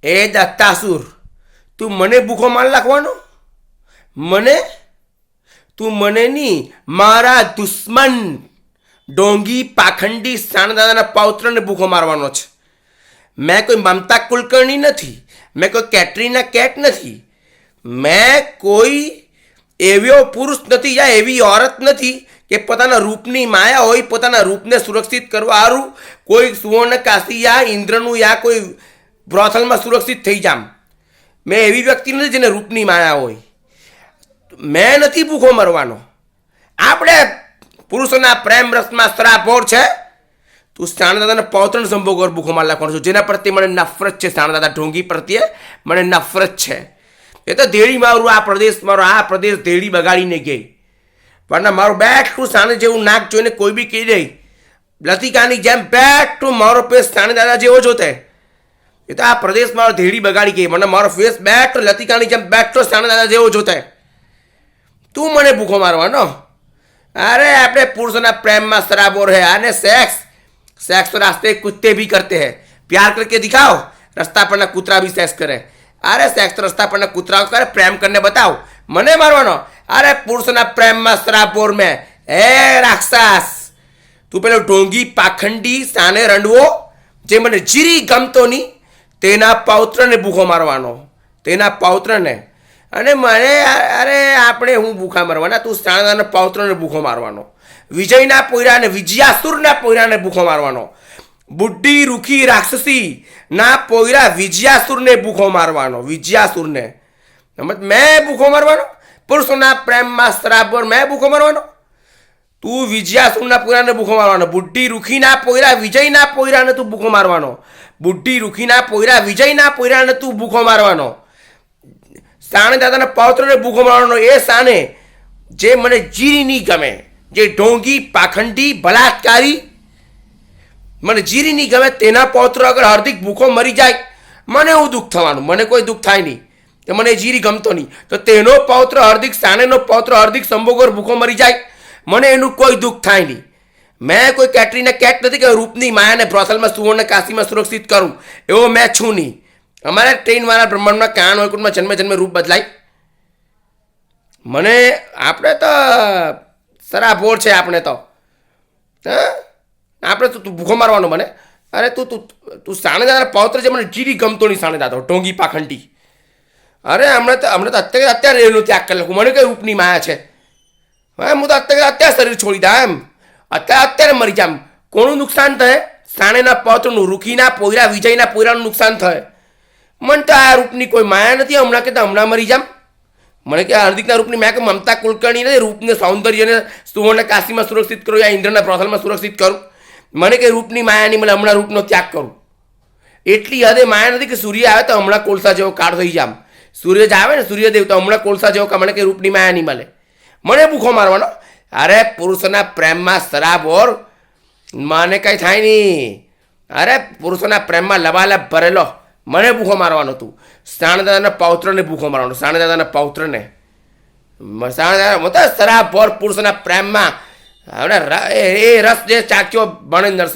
એ દત્તાસુર, તું મને ભૂખો માર નાખવાનો? મને? તું મને નહીં, મારા દુશ્મન ઢોંગી પાખંડી સાણદાદાના પૌત્રને ભૂખો મારવાનો છે. મેં કોઈ મમતા કુલકર્ણી નથી, મેં કોઈ કેટરીના કેટ નથી, મેં કોઈ એવો પુરુષ નથી યા એવી ઓરત નથી કે પોતાના રૂપની માયા હોય પોતાના રૂપને સુરક્ષિત કરવા સારું કોઈ સુવર્ણ કાશી યા ઇન્દ્રનું યા કોઈ બ્રોથલમાં સુરક્ષિત થઈ જામ. મેં એવી વ્યક્તિ નથી જેને રૂપની માયા હોય. મેં નથી ભૂખો મરવાનો. આપણે પુરુષોના પ્રેમ રસમાં સરાભોર છે. તું સાણદાદાના પૌત્રને સંભોગ વગર ભૂખો માર નાખવાનો છું, જેના પ્રત્યે મને નફરત છે. સાણદાદા ઢોંગી પ્રત્યે મને નફરત છે. એ તો ધેડી મારું આ પ્રદેશ ધેડી બગાડીને ગઈ. પણ મારું બેઠું સાણે જેવું નાક જોઈને કોઈ બી કહી દે લતિકાની જેમ બેઠું મારો ફેસ સાણદાદા જેવો જોતે. એ તો આ પ્રદેશ મારો ધેડી બગાડી ગઈ. મને મારો ફેસ બેઠો લતિકાની જેમ બેઠો સાણદાદા જેવો જોતે. તું મને ભૂખો મારવાનો? अरे अपने पुरुषों प्रेम में सराबोर है. आने सेक्स तो रास्ते कुत्ते भी करते हैं. प्यार करके दिखाओ, रास्ता पर ना कुतरा भी सेक्स करे. अरे सेक्स तो रास्ता पर ना कुतरा करे, प्रेम करने बताओ. मने मारवानो? अरे पुरुषों प्रेम में सराबोर में ए राक्षस, તું પેલો ઢોંગી પાખંડી સાને રંડવો જે મને જીરી ગમતો નહીં તેના પૌત્રને ભૂખો મારવાનો. તેના પૌત્રને. અને મને અરે આપણે હું ભૂખા મરવાના? તું સાણદાદાના પૌત્રને ભૂખો મારવાનો. વિજયના પોયરાને વિજયાસુરના પોયરાને ભૂખો મારવાનો. બુઢી રૂખી રાક્ષસી ના પોયરા વિજયાસુરને ભૂખો મારવાનો. વિજયાસુરને મેં ભૂખો મારવાનો? પુરુષોના પ્રેમમાં સરાબર મેં ભૂખો મારવાનો? તું વિજયાસુરના પોયરાને ભૂખો મારવાનો. બુઢી રૂખીના પોયરા વિજયના પોયરાને તું ભૂખો મારવાનો. બુઢી રૂખીના પોયરા વિજયના પોયરાને તું ભૂખો મારવાનો. સાણદાદાના પૌત્રને ભૂખો મારવાનો. એ સાને જે મને જીરી નહીં ગમે, જે ઢોંગી પાખંડી બલાત્કારી મને જીરી નહીં ગમે તેના પૌત્ર અગર હાર્દિક ભૂખો મરી જાય મને એવું દુઃખ થવાનું. મને કોઈ દુઃખ થાય નહીં કે મને જીરી ગમતો નહીં. તો તેનો પૌત્ર હાર્દિક સાનેનો પૌત્ર હાર્દિક સંભોગર ભૂખો મરી જાય મને એનું કોઈ દુઃખ થાય નહીં. મેં કોઈ કેટરીના કેટ નથી કે રૂપની માયાને બ્રોથલમાં સુવર્ણ કાશીમાં સુરક્ષિત કરું. એવો મેં છું નહીં. અમારે ટ્રેનવાળા બ્રહ્માંડમાં કાન વૈકુંઠમાં જન્મે જન્મે રૂપ બદલાય. મને આપણે તો સરાભોર છે. આપણે તો હા આપણે તું ભૂખો મારવાનો મને? અરે તું સાણદાદાના પૌત્ર છે મને જીરી ગમતો નહીં. સાણદાદા ઢોંગી પાખંડી. અરે હમણાં તો અત્યારે એનું ત્યાગ કરી લખું. મને કઈ રૂપની માયા છે? હા હું તો અત્યારે શરીર છોડી દા એમ. અત્યારે મરી જામ. કોનું નુકસાન થાય? સાણેના પૌત્રનું, રૂખીના પોયરા વિજયના પોયરાનું નુકસાન થાય. મને તો આ રૂપની કોઈ માયા નથી. હમણાં કે હમણાં મરી જામ. મને કે હાર્દિકના રૂપની મેં કે મમતા કુલકર્ણી નથી. રૂપને સૌંદર્યને સુવર્ણ કાશીમાં સુરક્ષિત કરું યા ઇન્દ્રના પ્રોથલમાં સુરક્ષિત કરું. મને કે રૂપની માયા નહીં. મને હમણાં રૂપનો ત્યાગ કરું. એટલી હદે માયા નથી કે સૂર્ય આવે તો હમણાં કોલસા જેવો કાળ થઈ જામ. સૂર્ય જ આવે ને સૂર્યદેવ તો હમણાં કોલસા જેવો મને કે રૂપની માયા નહીં મળે. મને ભૂખો મારવાનો? અરે પુરુષોના પ્રેમમાં સરાબોર મને કંઈ થાય નહીં. અરે પુરુષોના પ્રેમમાં લબાલબ ભરેલો મને ભૂખો મારવાનો. તું સાણદાદાના પૌત્રને ભૂખો મારવાનો. સાણદાદાના પૌત્રને સાણદાદા સરાબોર પુરુષોના પ્રેમમાં એ રસ જે ચાખ્યો ભણે નરસ